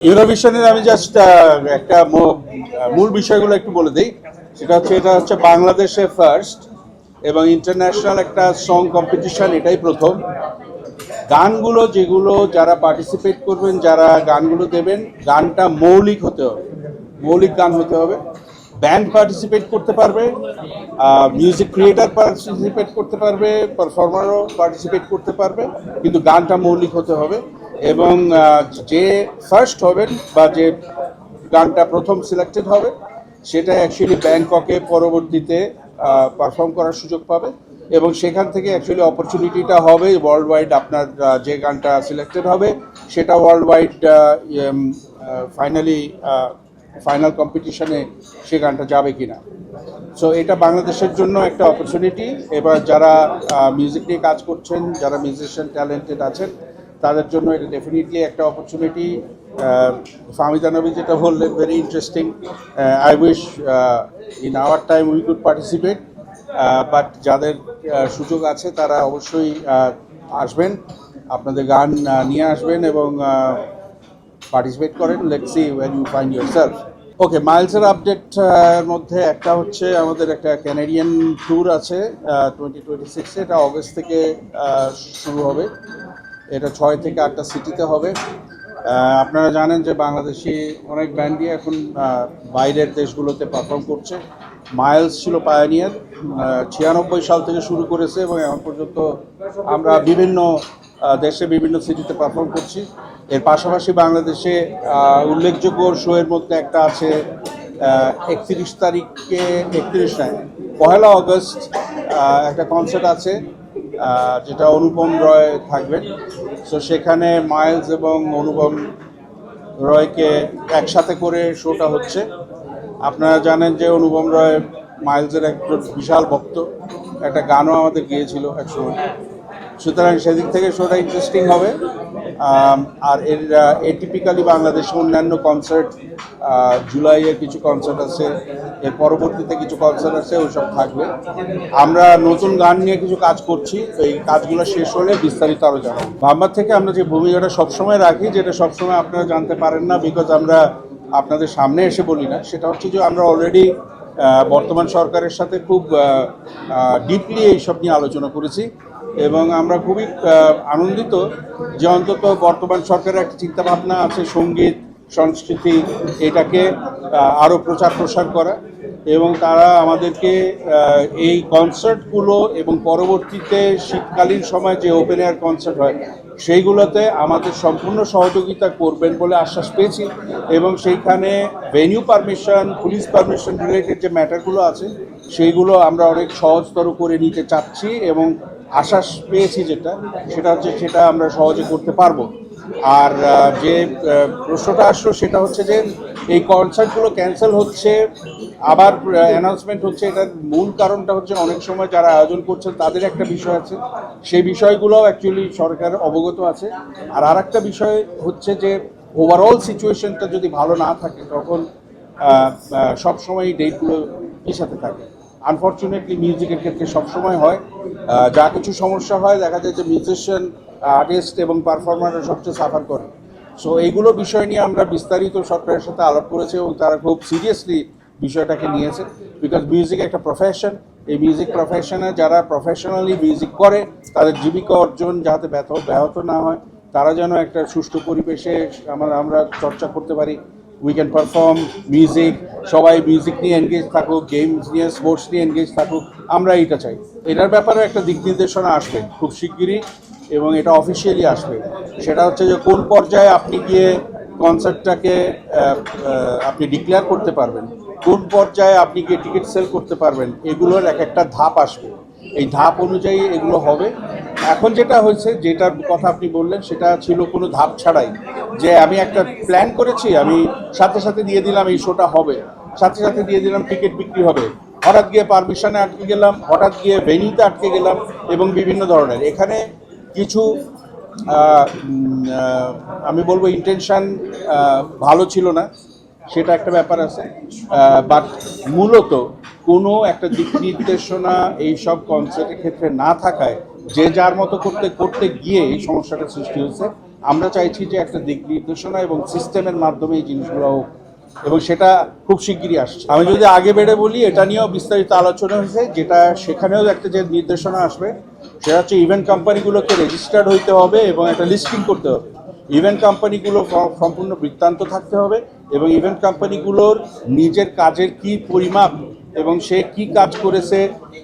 ইউরোভিশনের আমি জাস্ট একটা মূল বিষয়গুলো একটু বলে দিই। এটা হচ্ছে বাংলাদেশে ফার্স্ট এবং ইন্টারন্যাশনাল একটা সং কম্পিটিশন, এটাই প্রথম। গানগুলো যেগুলো যারা পার্টিসিপেট করবেন, যারা গানগুলো দেবেন, গানটা মৌলিক হতে হবে, মৌলিক গান হতে হবে। ব্যান্ড পার্টিসিপেট করতে পারবে, মিউজিক ক্রিয়েটার পার্টিসিপেট করতে পারবে, পারফর্মারও পার্টিসিপেট করতে পারবে, কিন্তু গানটা মৌলিক হতে হবে। এবং যে ফার্স্ট হবেন বা যে গানটা প্রথম সিলেক্টেড হবে সেটা অ্যাকচুয়ালি ব্যাংককে পরবর্তীতে পারফর্ম করার সুযোগ পাবে এবং সেখান থেকে অ্যাকচুয়ালি অপরচুনিটিটা হবে ওয়ার্ল্ড ওয়াইড। আপনার যে গানটা সিলেক্টেড হবে সেটা ওয়ার্ল্ড ওয়াইড ফাইনাল কম্পিটিশনে সে গানটা যাবে কিনা। সো এটা বাংলাদেশের জন্য একটা অপরচুনিটি। এবার যারা মিউজিক নিয়ে কাজ করছেন, যারা মিউজিশিয়ান ট্যালেন্টেড আছেন, তাদের জন্য এটা ডেফিনেটলি একটা অপরচুনিটি। ফাহমিদা নবী যেটা বললেন, very interesting. I wish in our time we could participate, but যাদের সুযোগ আছে তারা অবশ্যই আসবেন, আপনাদের গান নিয়ে আসবেন এবং পার্টিসিপেট করেন। Let's see when you find yourself. Okay, মাইলসের আপডেট মধ্যে একটা হচ্ছে আমাদের একটা ক্যানাডিয়ান ট্যুর আছে 2026-এ। এটা অগস্ট থেকে শুরু হবে। এটা 6 থেকে 8টা সিটিতে হবে। আপনারা জানেন যে বাংলাদেশি অনেক ব্যান্ডই এখন বাইরের দেশগুলোতে পারফর্ম করছে। মাইলস ছিল পায়োনিয়ার, 96 সাল থেকে শুরু করেছে এবং এখন পর্যন্ত আমরা বিভিন্ন দেশে বিভিন্ন সিটিতে পারফর্ম করছি। এর পাশাপাশি বাংলাদেশে উল্লেখযোগ্য শোয়ের মধ্যে একটা আছে 31 তারিখে, 1 আগস্ট একটা কনসার্ট আছে যেটা অনুপম রয় থাকবেন। সো সেখানে মাইলস এবং অনুপম রয়কে একসাথে করে শোটা হচ্ছে। আপনারা জানেন যে অনুপম রয় মাইলসের একজন বিশাল ভক্ত, একটা গানও আমাদের গিয়েছিল একসময়। সুতরাং সেদিক থেকে শোটা ইন্টারেস্টিং হবে। আর টিপিক্যালি বাংলাদেশে অন্যান্য কনসার্ট, জুলাইয়ের কিছু কনসার্ট আছে, এর পরবর্তীতে কিছু কনসার্ট আছে, ওইসব থাকবে। আমরা নতুন গান নিয়ে কিছু কাজ করছি, এই কাজগুলো শেষ হলে বিস্তারিত আরও জানাবো। ভাববার থেকে আমরা যে ভূমিকাটা সবসময় রাখি, যেটা সবসময় আপনারা জানতে পারেন না বিকজ আমরা আপনাদের সামনে এসে বলি না, সেটা হচ্ছে যে আমরা অলরেডি বর্তমান সরকারের সাথে খুব ডিপলি এইসব নিয়ে আলোচনা করেছি এবং আমরা খুবই আনন্দিত যে অন্তত বর্তমান সরকারের একটা চিন্তাভাবনা আছে সঙ্গীত সংস্কৃতি এটাকে আরও প্রচার প্রসার করা, এবং তারা আমাদেরকে এই কনসার্টগুলো এবং পরবর্তীতে শীতকালীন সময় যে ওপেন এয়ার কনসার্ট হয় সেইগুলোতে আমাদের সম্পূর্ণ সহযোগিতা করবেন বলে আশ্বাস পেয়েছি। এবং সেইখানে venue permission, police permission related যে ম্যাটারগুলো আছে সেইগুলো আমরা অনেক সহজতর করে নিতে চাচ্ছি এবং আশ্বাস পেয়েছি সেটা হচ্ছে সেটা আমরা সহজে করতে পারবো। আর যে প্রশ্নটা আসলো সেটা হচ্ছে যে এই কনসার্টগুলো ক্যান্সেল হচ্ছে, আবার অ্যানাউন্সমেন্ট হচ্ছে, এটার মূল কারণটা হচ্ছে অনেক সময় যারা আয়োজন করছেন তাদের একটা বিষয় আছে, সেই বিষয়গুলোও অ্যাকচুয়ালি সরকার অবগত আছে। আর একটা বিষয় হচ্ছে যে ওভারঅল সিচুয়েশনটা যদি ভালো না থাকে তখন সবসময় এই ডেটগুলো পিছাতে থাকে। আনফর্চুনেটলি মিউজিকের ক্ষেত্রে সবসময় হয়, যা কিছু সমস্যা হয় দেখা যায় যে মিউজিশিয়ান, আর্টিস্ট এবং পারফর্মাররা সবচেয়ে সাফার করে। সো এইগুলো বিষয় নিয়ে আমরা বিস্তারিত সরকারের সাথে আলাপ করেছি এবং তারা খুব সিরিয়াসলি বিষয়টাকে নিয়েছে। বিকজ মিউজিক একটা প্রফেশন, এই মিউজিক প্রফেশনে যারা প্রফেশনালি মিউজিক করে তাদের জীবিকা অর্জন যাতে ব্যাহত না হয়, তারা যেন একটা সুষ্ঠু পরিবেশে আমরা চর্চা করতে পারি, উই ক্যান পারফর্ম মিউজিক, সবাই মিউজিক নিয়ে এনগেজ থাকুক, গেমস নিয়ে স্পোর্টস নিয়ে এনগেজ থাকুক, আমরা এইটা চাই। এটার ব্যাপারে একটা দিক নির্দেশনা আসবে খুব শিগগিরই এবং এটা অফিসিয়ালি আসবে। সেটা হচ্ছে যে কোন পর্যায়ে আপনি গিয়ে কনসার্টটাকে আপনি ডিক্লেয়ার করতে পারবেন, কোন পর্যায়ে আপনি গিয়ে টিকিট সেল করতে পারবেন, এগুলোর একটা ধাপ আসবে। এই ধাপ অনুযায়ী এগুলো হবে। এখন যেটা হয়েছে, যেটার কথা আপনি বললেন, সেটা ছিল কোনো ধাপ ছাড়াই, যে আমি একটা প্ল্যান করেছি, আমি সাথে সাথে দিয়ে দিলাম এই শোটা হবে, সাথে সাথে দিয়ে দিলাম টিকিট বিক্রি হবে, হঠাৎ গিয়ে পারমিশনে আটকে গেলাম, হঠাৎ গিয়ে ভেন্যুতে আটকে গেলাম এবং বিভিন্ন ধরনের এখানে কিছু আমি বলবো ইন্টেনশন ভালো ছিল না, সেটা একটা ব্যাপার আছে। বাট মূলত কোনো একটা দিক নির্দেশনা এইসব কনসার্টের ক্ষেত্রে না থাকায় যে যার মতো করতে করতে গিয়ে এই সমস্যাটা সৃষ্টি হয়েছে। আমরা চাইছি যে একটা দিক নির্দেশনা এবং সিস্টেমের মাধ্যমে এই জিনিসগুলো হোক, এবং সেটা খুব শিগগিরই আসছে। আমি যদি আগে বেড়ে বলি, এটা নিয়েও বিস্তারিত আলোচনা হয়েছে, যেটা সেখানেও একটা যে নির্দেশনা আসবে সেটা হচ্ছে ইভেন্ট কোম্পানিগুলোকে রেজিস্টার্ড হইতে হবে এবং একটা লিস্টিং করতে হবে। ইভেন্ট কোম্পানিগুলো সম্পূর্ণ বৃত্তান্ত থাকতে হবে এবং ইভেন্ট কোম্পানিগুলোর নিজের কাজের কি পরিমাপ এবং সে কি কাজ করেছে,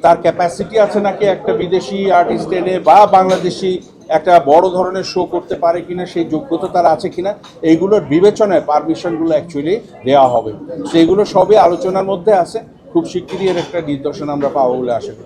তার ক্যাপাসিটি আছে নাকি একটা বিদেশি আর্টিস্ট এনে বা বাংলাদেশি একটা বড় ধরনের শো করতে পারে কিনা, সেই যোগ্যতা তার আছে কিনা, এইগুলোর বিবেচনায় পারমিশনগুলো অ্যাকচুয়ালি দেওয়া হবে। সেইগুলো সবই আলোচনার মধ্যে আছে। খুব শিগগিরই এর একটা নিদর্শন আমরা পাবো বলে আশা করি।